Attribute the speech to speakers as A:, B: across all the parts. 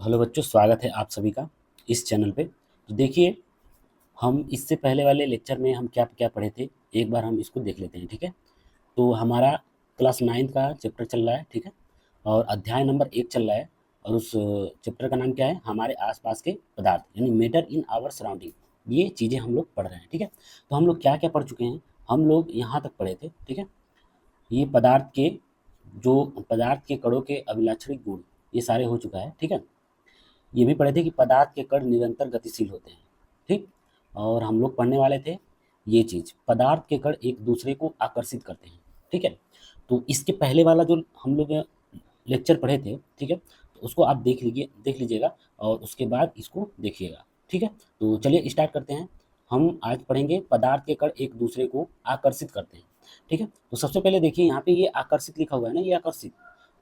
A: Hello बच्चों, स्वागत है आप सभी का इस चैनल पे। तो देखिए, हम इससे पहले वाले लेक्चर में हम क्या क्या पढ़े थे, एक बार हम इसको देख लेते हैं। ठीक है, तो हमारा क्लास 9 का चैप्टर चल रहा है। ठीक है, और अध्याय नंबर 1 चल रहा है। और उस चैप्टर का नाम क्या है? हमारे आसपास के पदार्थ, यानी मैटर इन आवर सराउंडिंग। ये चीज़ें हम लोग पढ़ रहे हैं। ठीक है, तो हम लोग क्या क्या पढ़ चुके हैं? हम लोग यहाँ तक पढ़े थे। ठीक है, ये पदार्थ के कणों के अभिलाक्षणिक गुण, ये सारे हो चुका है। ठीक है, ये भी पढ़े थे कि पदार्थ के कण निरंतर गतिशील होते हैं। ठीक, और हम लोग पढ़ने वाले थे ये चीज़, पदार्थ के कण एक दूसरे को आकर्षित करते हैं। ठीक है, तो इसके पहले वाला जो हम लोग लेक्चर पढ़े थे, ठीक है, तो उसको आप देख लीजिएगा और उसके बाद इसको देखिएगा। ठीक है, तो चलिए स्टार्ट करते हैं। हम आज पढ़ेंगे पदार्थ के कण एक दूसरे को आकर्षित करते हैं। ठीक है, तो सबसे पहले देखिए, यहाँ पे ये आकर्षित लिखा हुआ है ना, ये आकर्षित।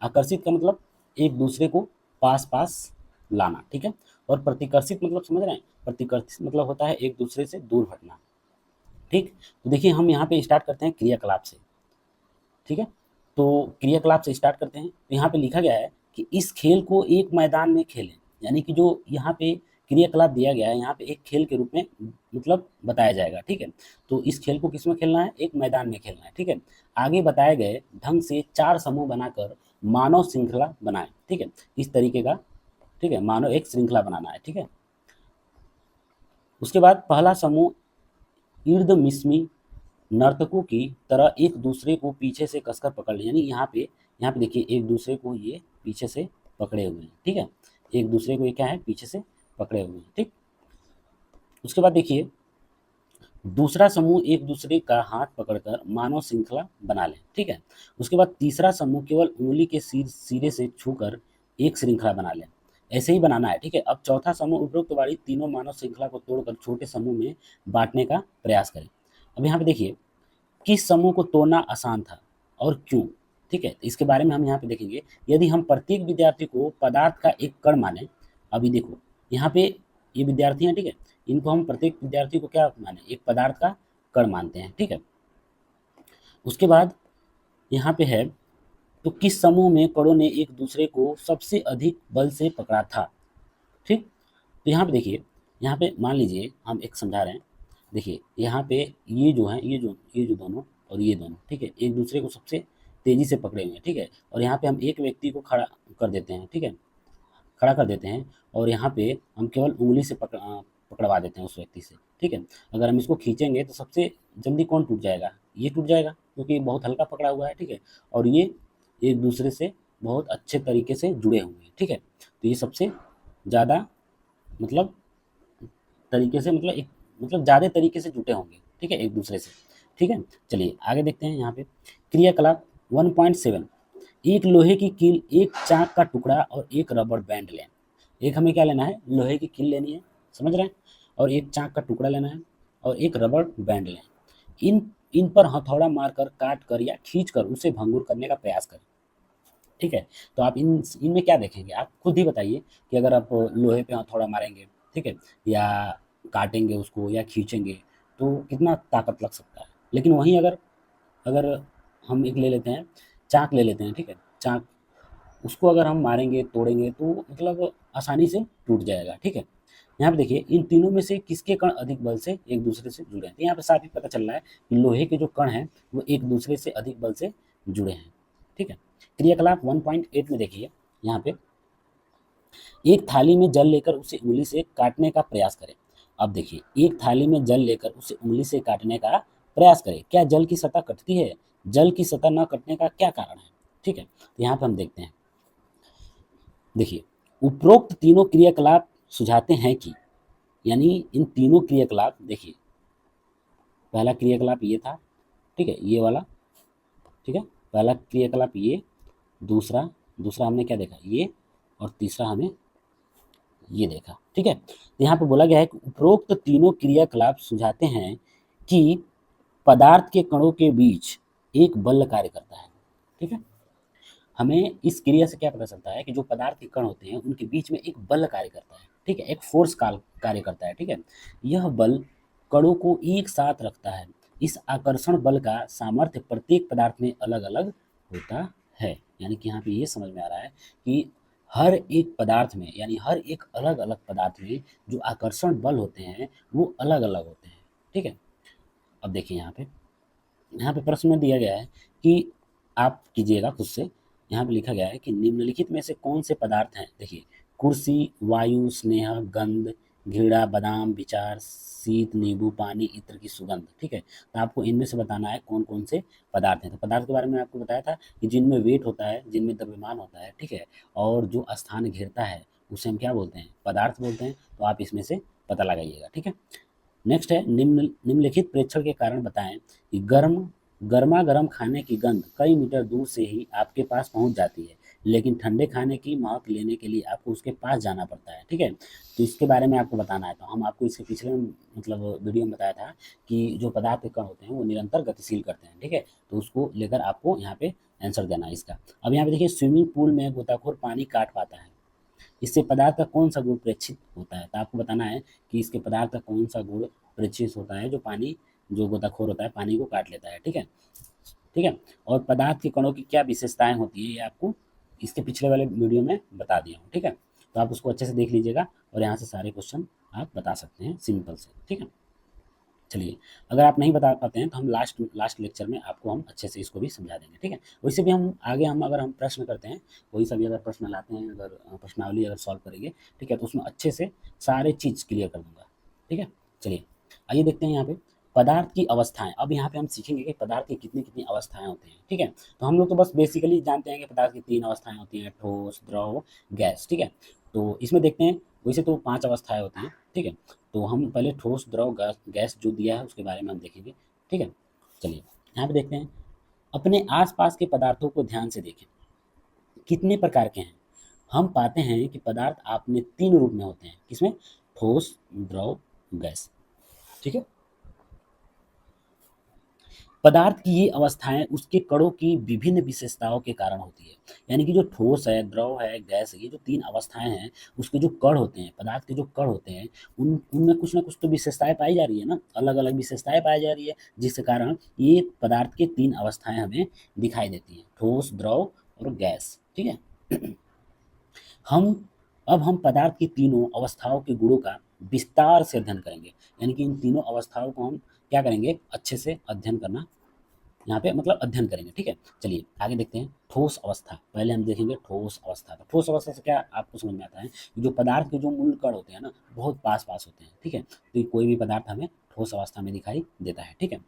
A: आकर्षित का मतलब एक दूसरे को पास पास लाना। ठीक है, और प्रतिकर्षित मतलब समझ रहे हैं? प्रतिकर्षित मतलब होता है एक दूसरे से दूर हटना। ठीक, तो देखिए हम यहाँ पे स्टार्ट करते हैं क्रियाकलाप से। ठीक है, तो क्रियाकलाप से स्टार्ट करते हैं। तो यहाँ पे लिखा गया है कि इस खेल को एक मैदान में खेलें, यानी कि जो यहाँ पे क्रियाकलाप दिया गया है, यहाँ पे एक खेल के रूप में मतलब बताया जाएगा। ठीक है, तो इस खेल को किस में खेलना है? एक मैदान में खेलना है। ठीक है, आगे बताए गए ढंग से 4 समूह बनाकर मानव श्रृंखला बनाएं। ठीक है, इस तरीके का, ठीक है, मानव एक श्रृंखला बनाना है। ठीक है, उसके बाद पहला समूह ईर्द मिस्मी नर्तकों की तरह एक दूसरे को पीछे से कसकर पकड़ लें, यानी यहाँ पे देखिए एक दूसरे को ये पीछे से पकड़े हुए हैं। ठीक है, एक दूसरे को ये क्या है? पीछे से पकड़े हुए हैं। ठीक, उसके बाद देखिए दूसरा समूह एक दूसरे का हाथ पकड़कर मानव श्रृंखला बना लें। ठीक है, उसके बाद तीसरा समूह केवल उंगली के सिरे से छूकर एक श्रृंखला बना लें। ऐसे ही बनाना है। ठीक है, अब चौथा समूह उपरोक्त वाली तीनों मानव श्रृंखला को तोड़कर छोटे समूह में बांटने का प्रयास करें। अब यहाँ पे देखिए किस समूह को तोड़ना आसान था और क्यों। ठीक है, इसके बारे में हम यहाँ पे देखेंगे। यदि हम प्रत्येक विद्यार्थी को पदार्थ का एक कण माने, अभी देखो यहाँ पे ये विद्यार्थी हैं। ठीक है, इनको हम प्रत्येक विद्यार्थी को क्या माने? एक पदार्थ का कण मानते हैं। ठीक है, उसके बाद यहाँ पे है, तो किस समूह में कणों ने एक दूसरे को सबसे अधिक बल से पकड़ा था। ठीक, तो यहाँ पे देखिए, यहाँ पे मान लीजिए हम एक समझा रहे हैं। देखिए यहाँ पे ये जो है, ये जो दोनों और ये दोनों, ठीक है, एक दूसरे को सबसे तेजी से पकड़े हुए हैं। ठीक है, और यहाँ पे हम एक व्यक्ति को खड़ा कर देते हैं। ठीक है, खड़ा कर देते हैं और यहाँ पे हम केवल उंगली से पकड़वा देते हैं उस व्यक्ति से। ठीक है, अगर हम इसको खींचेंगे तो सबसे जल्दी कौन टूट जाएगा? ये टूट जाएगा, क्योंकि बहुत हल्का पकड़ा हुआ है। ठीक है, और ये एक दूसरे से बहुत अच्छे तरीके से जुड़े हुए हैं। ठीक है, तो ये सबसे ज़्यादा मतलब तरीके से मतलब एक मतलब ज़्यादा तरीके से जुटे होंगे। ठीक है, एक दूसरे से। ठीक है, चलिए आगे देखते हैं। यहाँ पे क्रियाकलाप 1.7, एक लोहे की कील, एक चाक का टुकड़ा और एक रबड़ बैंड लें। एक हमें क्या लेना है? लोहे की कील लेनी है, समझ रहे हैं, और एक चाक का टुकड़ा लेना है और एक रबड़ बैंड लें। इन इन पर हथौड़ा मारकर, काट कर या खींच कर उसे भंगुर करने का प्रयास करें। ठीक है, तो आप इनमें क्या देखेंगे? आप खुद ही बताइए कि अगर आप लोहे पे हथौड़ा मारेंगे, ठीक है, या काटेंगे उसको या खींचेंगे, तो कितना ताकत लग सकता है। लेकिन वहीं अगर अगर हम एक ले लेते हैं, चाक ले लेते हैं। ठीक है, चाक, उसको अगर हम मारेंगे, तोड़ेंगे तो मतलब आसानी से टूट जाएगा। ठीक है, यहाँ पे देखिए इन तीनों में से किसके कण अधिक बल से एक दूसरे से जुड़े हैं। तो यहाँ पे साफ ही पता चल रहा है कि लोहे के जो कण हैं वो एक दूसरे से अधिक बल से जुड़े हैं। ठीक है, क्रियाकलाप 1.8 में देखिए, यहाँ पे एक थाली में जल लेकर उसे उंगली से काटने का प्रयास करें। अब देखिए एक थाली में जल लेकर उसे उंगली से काटने का प्रयास करें, क्या जल की सतह कटती है? जल की सतह न कटने का क्या कारण है? ठीक है, तो यहाँ पे हम देखते हैं। देखिए उपरोक्त तीनों क्रियाकलाप सुझाते हैं कि, यानी इन तीनों क्रियाकलाप, देखिए पहला क्रियाकलाप ये था। ठीक है, ये वाला। ठीक है, पहला क्रियाकलाप ये, दूसरा दूसरा हमने क्या देखा? ये, और तीसरा हमें ये देखा। ठीक है, तो यहाँ पे बोला गया है कि उपरोक्त तीनों क्रियाकलाप सुझाते हैं कि पदार्थ के कणों के बीच एक बल कार्य करता है। ठीक है, हमें इस क्रिया से क्या पता चलता है कि जो पदार्थ के कण होते हैं उनके बीच में एक बल कार्य करता है। ठीक है, एक फोर्स कार्य करता है। ठीक है, यह बल कणों को एक साथ रखता है। इस आकर्षण बल का सामर्थ्य प्रत्येक पदार्थ में अलग अलग होता है। यानी कि यहाँ पे ये समझ में आ रहा है कि हर एक पदार्थ में, यानी हर एक अलग अलग पदार्थ में जो आकर्षण बल होते हैं वो अलग अलग होते हैं। ठीक है, अब देखिए यहाँ पे प्रश्न में दिया गया है कि आप कीजिएगा खुद से। यहाँ पे लिखा गया है कि निम्नलिखित में से कौन से पदार्थ हैं, देखिए कुर्सी, वायु, स्नेह, गंध, घृणा, बादाम, विचार, शीत, नींबू, पानी, इत्र की सुगंध। ठीक है, तो आपको इनमें से बताना है कौन कौन से पदार्थ हैं। तो पदार्थ के बारे में आपको बताया था कि जिनमें वेट होता है, जिनमें द्रव्यमान होता है, ठीक है, और जो स्थान घेरता है उसे हम क्या बोलते हैं, पदार्थ बोलते हैं। तो आप इसमें से पता लगाइएगा। ठीक है, नेक्स्ट है निम्नलिखित प्रेक्षण के कारण बताएं कि गर्मा गर्म खाने की गंध कई मीटर दूर से ही आपके पास पहुंच जाती है, लेकिन ठंडे खाने की महक लेने के लिए आपको उसके पास जाना पड़ता है। ठीक है, तो इसके बारे में आपको बताना है। तो हम आपको इसके पिछले मतलब वीडियो में बताया था कि जो पदार्थ के कण होते हैं वो निरंतर गतिशील करते हैं। ठीक है, तो उसको लेकर आपको यहाँ पे आंसर देना है इसका। अब यहाँ पे देखिए, स्विमिंग पूल में गोताखोर पानी काट पाता है, इससे पदार्थ का कौन सा गुण प्रेक्षित होता है। तो आपको बताना है कि इसके पदार्थ का कौन सा गुण प्रेक्षित होता है, जो पानी, जो गोताखोर होता है पानी को काट लेता है। ठीक है, ठीक है, और पदार्थ के कणों की क्या विशेषताएं होती है ये आपको इसके पिछले वाले वीडियो में बता दिया हूँ। ठीक है, तो आप उसको अच्छे से देख लीजिएगा और यहाँ से सारे क्वेश्चन आप बता सकते हैं सिंपल से। ठीक है, चलिए, अगर आप नहीं बता पाते हैं तो हम लास्ट लास्ट लेक्चर में आपको हम अच्छे से इसको भी समझा देंगे। ठीक है, वैसे भी हम आगे हम अगर हम प्रश्न करते हैं, कोई सा भी अगर प्रश्न लाते हैं, अगर प्रश्नावली अगर सॉल्व करेंगे, ठीक है, तो उसमें अच्छे से सारे चीज़ क्लियर कर दूंगा। ठीक है, चलिए आइए देखते हैं यहाँ पे पदार्थ की अवस्थाएं। अब यहाँ पे हम सीखेंगे कि पदार्थ की कितनी कितनी अवस्थाएं होती हैं। ठीक है, तो हम लोग तो बस बेसिकली जानते हैं कि पदार्थ की 3 अवस्थाएं होती हैं, ठोस, द्रव, गैस। ठीक है, तो इसमें देखते हैं, वैसे तो 5 अवस्थाएं होती हैं। ठीक है, तो हम पहले ठोस, द्रव, गैस जो दिया है उसके बारे में हम देखेंगे। ठीक है, चलिए यहाँ पे देखते हैं, अपने आसपास के पदार्थों को ध्यान से देखें, कितने प्रकार के हैं। हम पाते हैं कि पदार्थ आपने 3 रूप में होते हैं, किसमें, ठोस, द्रव, गैस। ठीक है, पदार्थ की ये अवस्थाएं उसके कणों की विभिन्न विशेषताओं के कारण होती है। यानी कि जो ठोस है, द्रव है, गैस है, ये जो 3 अवस्थाएं हैं, उसके जो कण होते हैं, पदार्थ के जो कण होते हैं, उन उनमें कुछ ना कुछ तो विशेषताएं पाई जा रही है ना, अलग अलग विशेषताएं पाई जा रही है, जिसके कारण ये पदार्थ के 3 अवस्थाएं हमें दिखाई देती हैं, ठोस, द्रव और गैस। ठीक है, हम अब हम पदार्थ की तीनों अवस्थाओं के गुणों का विस्तार से अध्ययन करेंगे। यानी कि इन तीनों अवस्थाओं को हम क्या करेंगे, अच्छे से अध्ययन करना, यहाँ पे मतलब अध्ययन करेंगे। ठीक है, चलिए आगे देखते हैं, ठोस अवस्था। पहले हम देखेंगे ठोस अवस्था। तो ठोस अवस्था से क्या आपको समझ में आता है कि जो पदार्थ के जो मूल कण होते हैं ना, बहुत पास पास होते हैं। ठीक है, तो कोई भी पदार्थ हमें ठोस अवस्था में दिखाई देता है। ठीक है,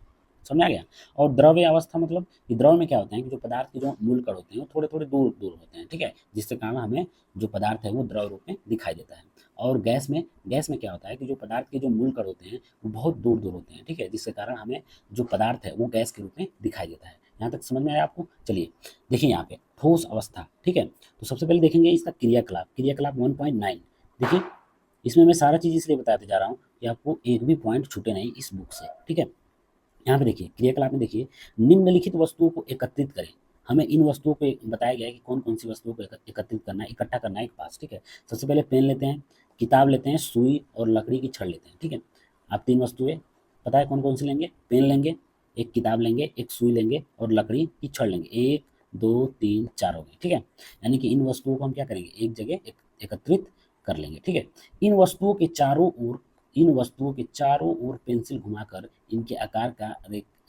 A: समझ में आ गया। और द्रव्य अवस्था मतलब कि द्रव में क्या होता है कि जो पदार्थ के जो मूल कण होते हैं वो थोड़े थोड़े दूर दूर होते हैं। ठीक है, जिसके कारण हमें जो पदार्थ है वो द्रव रूप में दिखाई देता है। और गैस में क्या होता है कि जो पदार्थ के जो मूल कण होते हैं वो बहुत दूर दूर होते हैं। ठीक है, जिसके कारण हमें जो पदार्थ है वो गैस के रूप में दिखाई देता है। यहाँ तक समझ में आया आपको। चलिए देखिए यहाँ पे ठोस अवस्था। ठीक है, तो सबसे पहले देखेंगे इसका क्रियाकलाप। क्रियाकलाप 1.9। देखिए, इसमें मैं सारा चीज़ इसलिए बताते जा रहा हूँ कि आपको एक भी पॉइंट छूटे नहीं इस बुक से। ठीक है, यहाँ पे देखिए क्रियाकलाप में देखिए, निम्नलिखित वस्तुओं को एकत्रित करें। हमें इन वस्तुओं को बताया गया है कि कौन कौन सी वस्तुओं को एकत्रित करना है, इकट्ठा करना है एक पास। ठीक है, सबसे पहले पेन लेते हैं, किताब लेते हैं, सुई और लकड़ी की छड़ लेते हैं। ठीक है, आप 3 वस्तुएं पता है कौन कौन सी लेंगे, पेन लेंगे, एक किताब लेंगे, एक सुई लेंगे और लकड़ी की छड़ लेंगे। 1 2 3 4 हो गए। ठीक है, यानी कि इन वस्तुओं को हम क्या करेंगे, एक जगह एकत्रित कर लेंगे। ठीक है, इन वस्तुओं के चारों ओर इन वस्तुओं के चारों ओर पेंसिल घुमाकर इनके आकार का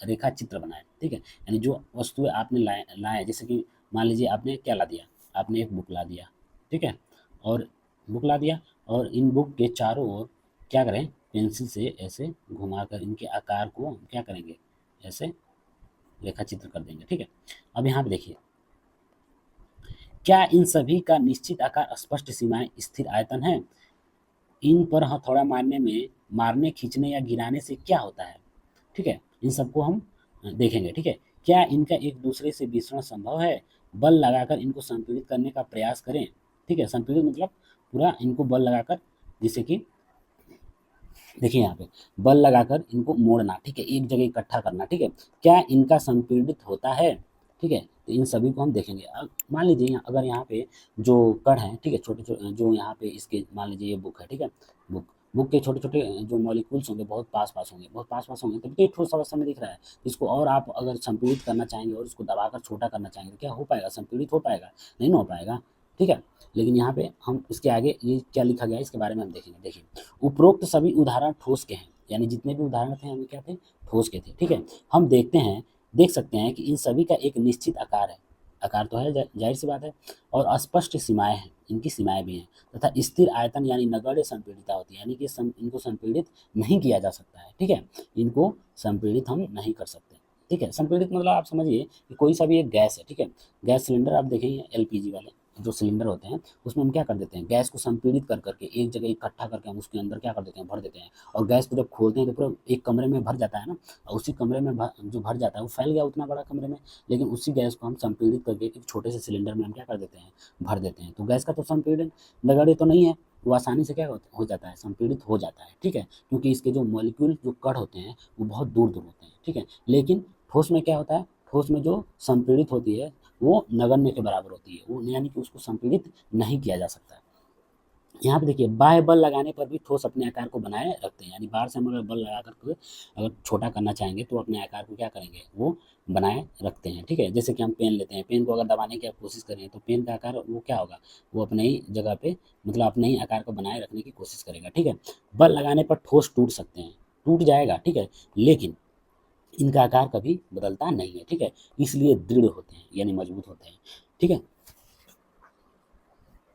A: रेखा चित्र बनाएं। ठीक है, यानी जो वस्तुएं आपने लाए, जैसे कि मान लीजिए आपने क्या ला दिया, आपने एक बुक ला दिया। ठीक है, और बुक ला दिया और इन बुक के चारों ओर क्या करें, पेंसिल से ऐसे घुमाकर इनके आकार को हम क्या करेंगे, ऐसे रेखा चित्र कर देंगे। ठीक है, अब यहाँ पे देखिए, क्या इन सभी का निश्चित आकार, स्पष्ट सीमाएं, स्थिर आयतन है। इन पर हथौड़ा मारने में, मारने, खींचने या गिराने से क्या होता है। ठीक है, इन सबको हम देखेंगे। ठीक है, क्या इनका एक दूसरे से विसरण संभव है, बल लगाकर इनको संपीड़ित करने का प्रयास करें। ठीक है, संपीड़ित मतलब पूरा इनको बल लगाकर, जैसे कि देखिए यहाँ पे बल लगाकर इनको मोड़ना। ठीक है, एक जगह इकट्ठा करना। ठीक है, क्या इनका संपीड़ित होता है। ठीक है, तो इन सभी को हम देखेंगे। अब मान लीजिए अगर यहाँ पे जो कण है, ठीक है, छोटे छोटे जो यहाँ पे इसके, मान लीजिए ये बुक है। ठीक है, बुक बुक के छोटे छोटे जो मॉलिक्यूल्स होंगे बहुत पास पास होंगे, बहुत पास पास होंगे, तब तो ये ठोस अवस्था में दिख रहा है। इसको और आप अगर संपीड़ित करना चाहेंगे और इसको दबाकर छोटा करना चाहेंगे तो क्या हो पाएगा, संपीड़ित हो पाएगा, नहीं ना हो पाएगा। ठीक है। लेकिन यहाँ पे हम इसके आगे ये क्या लिखा गया है इसके बारे में हम देखेंगे। देखिए, उपरोक्त सभी उदाहरण ठोस के हैं, यानी जितने भी उदाहरण थे हमें क्या थे, ठोस के थे। ठीक है। हम देख सकते हैं कि इन सभी का एक निश्चित आकार है, आकार तो है, जाहिर सी बात है, और अस्पष्ट सीमाएं हैं, इनकी सीमाएं भी हैं, तथा स्थिर आयतन यानी नगण्य संपीड़ितता होती है, यानी कि इनको संपीड़ित नहीं किया जा सकता है। ठीक है, इनको संपीड़ित हम नहीं कर सकते। ठीक है, संपीड़ित मतलब आप समझिए कि कोई सा भी एक गैस है, ठीक है, गैस सिलेंडर आप देखेंगे, एलपीजी वाले जो सिलेंडर होते हैं उसमें हम क्या कर देते हैं, गैस को संपीड़ित कर करके एक जगह इकट्ठा करके हम उसके अंदर क्या कर देते हैं, भर देते हैं, और गैस को जब खोलते हैं तो पूरा एक कमरे में भर जाता है ना, और उसी कमरे में जो भर जाता है वो फैल गया उतना बड़ा कमरे में, लेकिन उसी गैस को हम संपीड़ित करके एक छोटे से सिलेंडर में हम क्या कर देते हैं, भर देते हैं, तो गैस का तो संपीड़न नगण्य तो नहीं है, वो आसानी से क्या हो जाता है, संपीड़ित हो जाता है। ठीक है, क्योंकि इसके जो मॉलिक्यूल जो कण होते हैं वो बहुत दूर दूर होते हैं। ठीक है, लेकिन ठोस में क्या होता है, ठोस में जो संपीड़ित होती है वो नगण्य के बराबर होती है, वो यानी कि उसको संपीड़ित नहीं किया जा सकता। यहाँ पे देखिए, बाह्य बल लगाने पर भी ठोस अपने आकार को बनाए रखते हैं, यानी बाहर से हम अगर बल लगा करके अगर छोटा करना चाहेंगे तो अपने आकार को क्या करेंगे, वो बनाए रखते हैं। ठीक है, जैसे कि हम पेन लेते हैं, पेन को अगर दबाने की आप कोशिश करें तो पेन का आकार वो क्या होगा, वो अपने ही जगह पे मतलब अपने ही आकार को बनाए रखने की कोशिश करेगा। ठीक है, बल लगाने पर ठोस टूट सकते हैं, टूट जाएगा, ठीक है, लेकिन इनका आकार कभी बदलता नहीं है। ठीक है, इसलिए दृढ़ होते हैं यानी मजबूत होते हैं। ठीक है,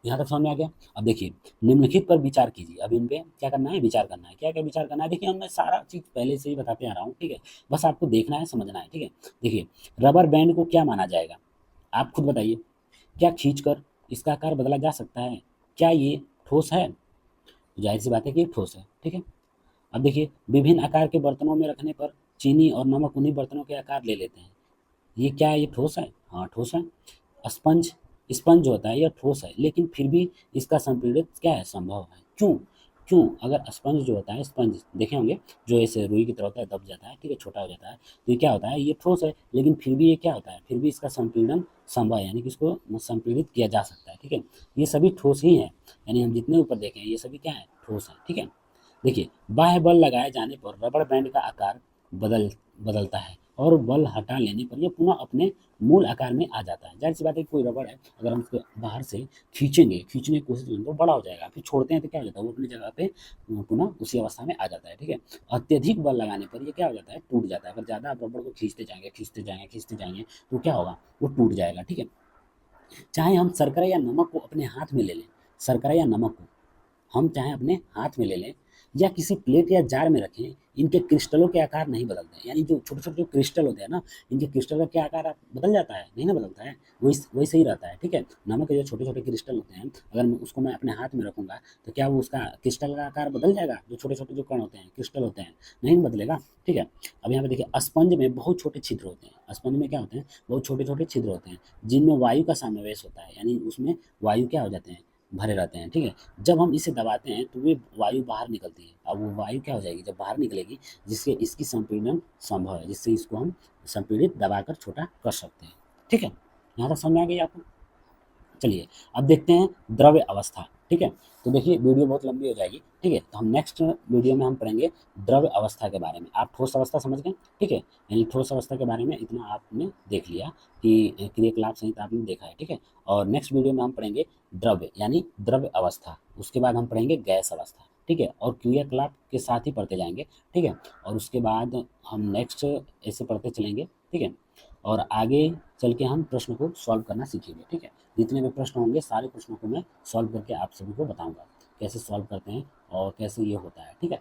A: यहाँ तक समझ में आ गया। अब देखिए, निम्नलिखित पर विचार कीजिए, अब इन पे क्या करना है, विचार करना है। क्या क्या विचार करना है, देखिए हम मैं सारा चीज़ पहले से ही बताते आ रहा हूँ। ठीक है, बस आपको देखना है, समझना है। ठीक है, देखिए, रबर बैंड को क्या माना जाएगा, आप खुद बताइए, क्या खींचकर इसका आकार बदला जा सकता है, क्या ये ठोस है, तो जाहिर सी बात है कि ये ठोस है। ठीक है, अब देखिए, विभिन्न आकार के बर्तनों में रखने पर चीनी और नमक उन्हीं बर्तनों के आकार ले लेते हैं, ये क्या है, ये ठोस है, हाँ ठोस है। स्पंज, स्पंज जो होता है यह ठोस है, लेकिन फिर भी इसका संपीड़ित क्या है, संभव है। क्यों, क्यों, अगर स्पंज जो होता है, स्पंज देखे होंगे जो ऐसे रुई की तरह होता है, दब जाता है, ठीक है, छोटा हो जाता है, तो ये क्या होता है, ये ठोस है, लेकिन फिर भी ये क्या होता है, फिर भी इसका संपीड़न संभव है, यानी कि इसको संपीड़ित किया जा सकता है। ठीक है, ये सभी ठोस ही है, यानी हम जितने ऊपर देखें ये सभी क्या है, ठोस है। ठीक है, देखिए, बाह्य बल लगाए जाने पर रबड़ बैंड का आकार बदल बदलता है, और बल हटा लेने पर यह पुनः अपने मूल आकार में आ जाता है। जाहिर सी बात है कि कोई रबड़ है, अगर हम उसको बाहर से खींचने की कोशिश करेंगे तो बड़ा हो जाएगा, फिर छोड़ते हैं तो क्या हो जाता है, वो अपनी जगह पे पुनः उसी अवस्था में आ जाता है। ठीक है, अत्यधिक बल लगाने पर ये क्या हो जाता है, टूट जाता है। अगर ज़्यादा आप रबड़ को खींचते जाएंगे तो क्या होगा, वो टूट जाएगा। ठीक है, चाहे हम शर्करा या नमक को अपने हाथ में ले लें, शर्करा या नमक को हम चाहे अपने हाथ में ले लें या किसी प्लेट या जार में रखें, इनके क्रिस्टलों के आकार नहीं बदलते हैं, यानी जो छोटे छोटे जो क्रिस्टल होते हैं ना, इनके क्रिस्टल का क्या आकार आप बदल जाता है, नहीं ना बदलता है, वही वही सही रहता है। ठीक है, नमक के जो छोटे छोटे क्रिस्टल होते हैं, अगर उसको मैं अपने हाथ में रखूंगा तो क्या वो उसका क्रिस्टल का आकार बदल जाएगा, जो छोटे छोटे जो कण होते हैं, क्रिस्टल होते हैं, नहीं बदलेगा। ठीक है, अब यहाँ पे देखिए, स्पंज में बहुत छोटे छिद्र होते हैं, स्पंज में क्या होते हैं, बहुत छोटे छोटे छिद्र होते हैं, जिनमें वायु का समावेश होता है, यानी उसमें वायु क्या हो जाते हैं, भरे रहते हैं। ठीक है, जब हम इसे दबाते हैं तो वे वायु बाहर निकलती है, अब वो वायु क्या हो जाएगी, जब बाहर निकलेगी, जिससे इसकी संपीड़न संभव है, जिससे इसको हम संपीड़ित दबाकर छोटा कर सकते हैं। ठीक है, यहाँ तक समझ में आ गई आपको। चलिए, अब देखते हैं द्रव्य अवस्था। ठीक है, तो देखिए वीडियो बहुत लंबी हो जाएगी। ठीक है, तो हम नेक्स्ट वीडियो में हम पढ़ेंगे द्रव्य अवस्था के बारे में। आप ठोस अवस्था समझ गए, ठीक है, यानी ठोस अवस्था के बारे में इतना आपने देख लिया कि क्रियाकलाप सहित आपने देखा है। ठीक है, और नेक्स्ट वीडियो में हम पढ़ेंगे द्रव्य यानी द्रव्य अवस्था, उसके बाद हम पढ़ेंगे गैस अवस्था। ठीक है, और क्रियाकलाप के साथ ही पढ़ते जाएंगे। ठीक है, और उसके बाद हम नेक्स्ट ऐसे पढ़ते चलेंगे। ठीक है, और आगे चल के हम प्रश्न को सॉल्व करना सीखेंगे। ठीक है, जितने भी प्रश्न होंगे सारे प्रश्नों को मैं सॉल्व करके आप सभी को बताऊंगा कैसे सॉल्व करते हैं और कैसे ये होता है। ठीक है,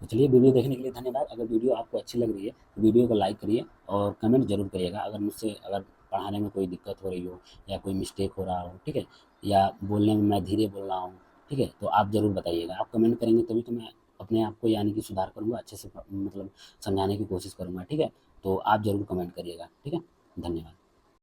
A: तो चलिए, वीडियो देखने के लिए धन्यवाद। अगर वीडियो आपको अच्छी लग रही है तो वीडियो को लाइक करिए और कमेंट जरूर करिएगा। अगर मुझसे अगर पढ़ाने में कोई दिक्कत हो रही हो या कोई मिस्टेक हो रहा हो, ठीक है, या बोलने में मैं धीरे बोल रहा हूँ, ठीक है, तो आप ज़रूर बताइएगा। आप कमेंट करेंगे तभी तो मैं अपने आप को यानी कि सुधार करूँगा, अच्छे से मतलब समझाने की कोशिश करूँगा। ठीक है, तो आप ज़रूर कमेंट करिएगा। ठीक है, धन्यवाद।